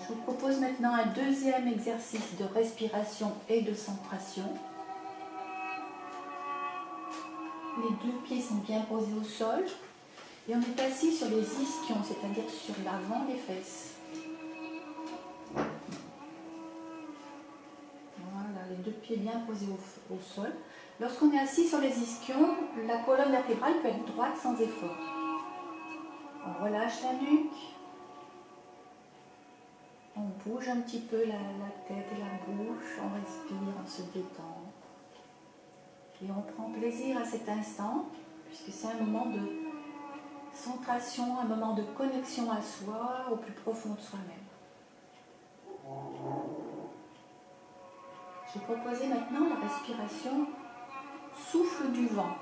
Je vous propose maintenant un deuxième exercice de respiration et de centration. Les deux pieds sont bien posés au sol et on est assis sur les ischions, c'est-à-dire sur l'avant des fesses. Voilà, les deux pieds bien posés au sol. Lorsqu'on est assis sur les ischions, la colonne vertébrale peut être droite sans effort. On relâche la nuque. On bouge un petit peu la tête et la bouche, on respire, on se détend. Et on prend plaisir à cet instant, puisque c'est un moment de centration, un moment de connexion à soi, au plus profond de soi-même. Je vais proposer maintenant la respiration souffle du vent.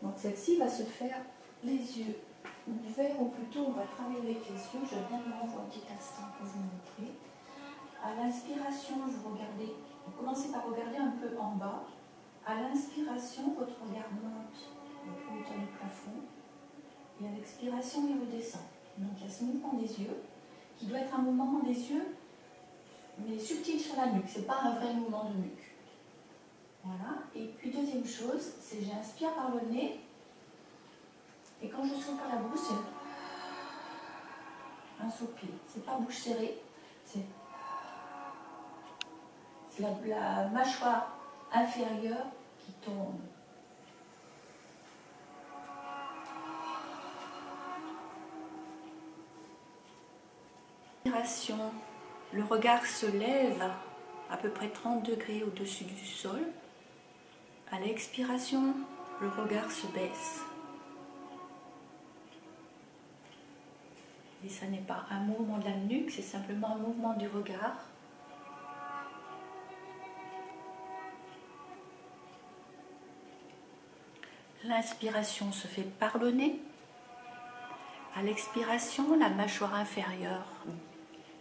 Donc celle-ci va se faire les yeux ouverts, ou plutôt on va travailler avec les yeux. Je viens de m'envoyer un petit instant pour vous montrer. À l'inspiration, vous commencez par regarder un peu en bas. À l'inspiration, votre regard monte au plus hauteur du plafond. Et à l'expiration, il redescend. Donc il y a ce mouvement des yeux, qui doit être un mouvement des yeux, mais subtil sur la nuque. Ce n'est pas un vrai mouvement de nuque. Voilà. Et puis deuxième chose, c'est j'inspire par le nez. Et quand je souffle par la bouche, c'est un soupir. C'est pas bouche serrée, c'est la mâchoire inférieure qui tombe. Inspiration, le regard se lève à peu près 30 degrés au-dessus du sol. À l'expiration, le regard se baisse. Et ça n'est pas un mouvement de la nuque, c'est simplement un mouvement du regard. L'inspiration se fait par le nez. À l'expiration, la mâchoire inférieure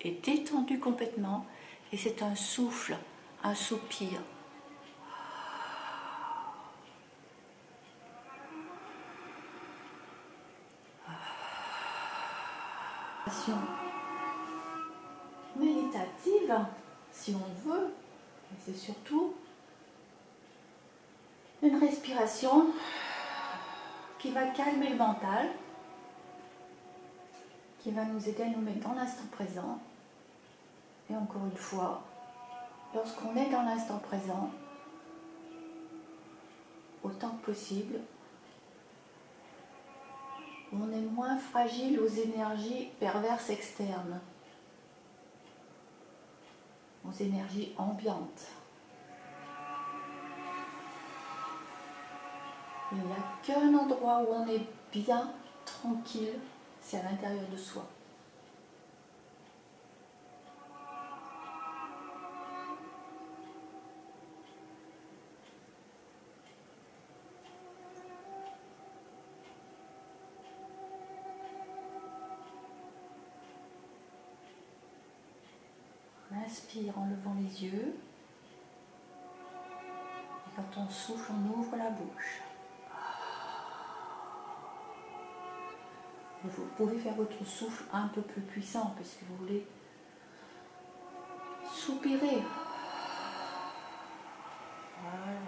est détendue complètement et c'est un souffle, un soupir. Méditative, si on veut, c'est surtout une respiration qui va calmer le mental, qui va nous aider à nous mettre dans l'instant présent. Et encore une fois, lorsqu'on est dans l'instant présent, autant que possible, on est moins fragile aux énergies perverses externes, aux énergies ambiantes. Il n'y a qu'un endroit où on est bien tranquille, c'est à l'intérieur de soi. On inspire en levant les yeux. Et quand on souffle, on ouvre la bouche. Vous pouvez faire votre souffle un peu plus puissant parce que vous voulez soupirer. Voilà.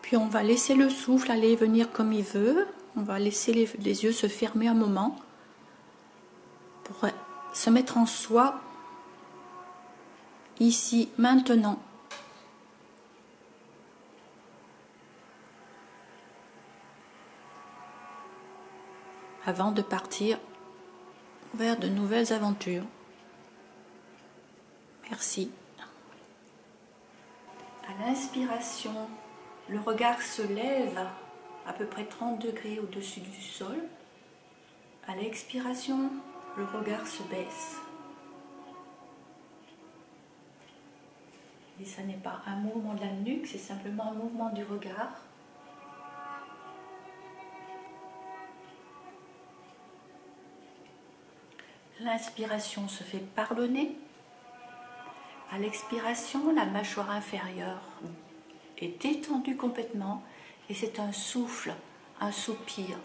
Puis on va laisser le souffle aller et venir comme il veut. On va laisser les yeux se fermer un moment pour se mettre en soi, ici, maintenant. Avant de partir vers de nouvelles aventures. Merci. À l'inspiration, le regard se lève à peu près 30 degrés au-dessus du sol. À l'expiration, le regard se baisse. Et ça n'est pas un mouvement de la nuque, c'est simplement un mouvement du regard. L'inspiration se fait par le nez. À l'expiration, la mâchoire inférieure est détendue complètement et c'est un souffle, un soupir.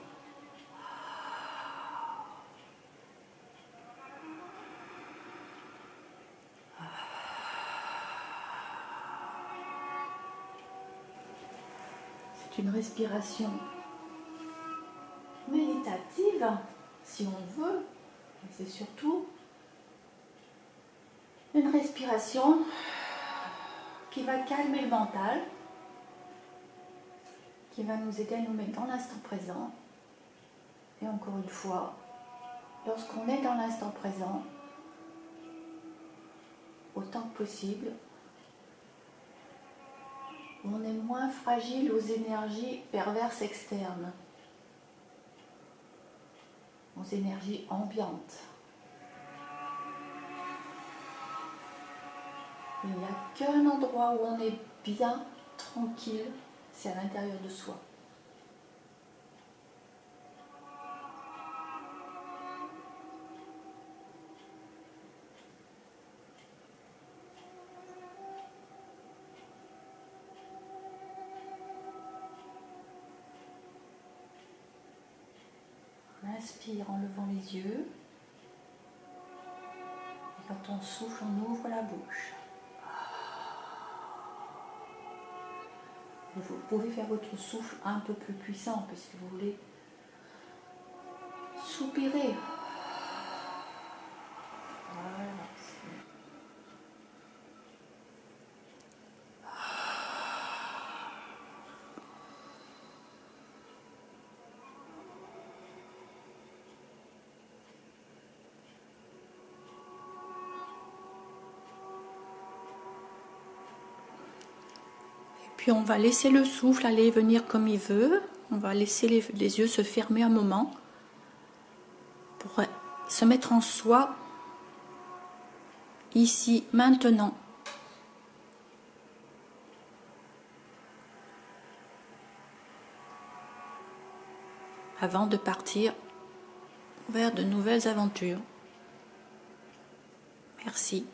C'est une respiration méditative, si on veut. C'est surtout une respiration qui va calmer le mental, qui va nous aider à nous mettre dans l'instant présent. Et encore une fois, lorsqu'on est dans l'instant présent, autant que possible, on est moins fragile aux énergies perverses externes, aux énergies ambiantes. Il n'y a qu'un endroit où on est bien tranquille, c'est à l'intérieur de soi. On inspire en levant les yeux. Et quand on souffle, on ouvre la bouche. Vous pouvez faire votre souffle un peu plus puissant parce que vous voulez soupirer. Voilà. Puis on va laisser le souffle aller et venir comme il veut. On va laisser les yeux se fermer un moment pour se mettre en soi, ici, maintenant. Avant de partir vers de nouvelles aventures. Merci.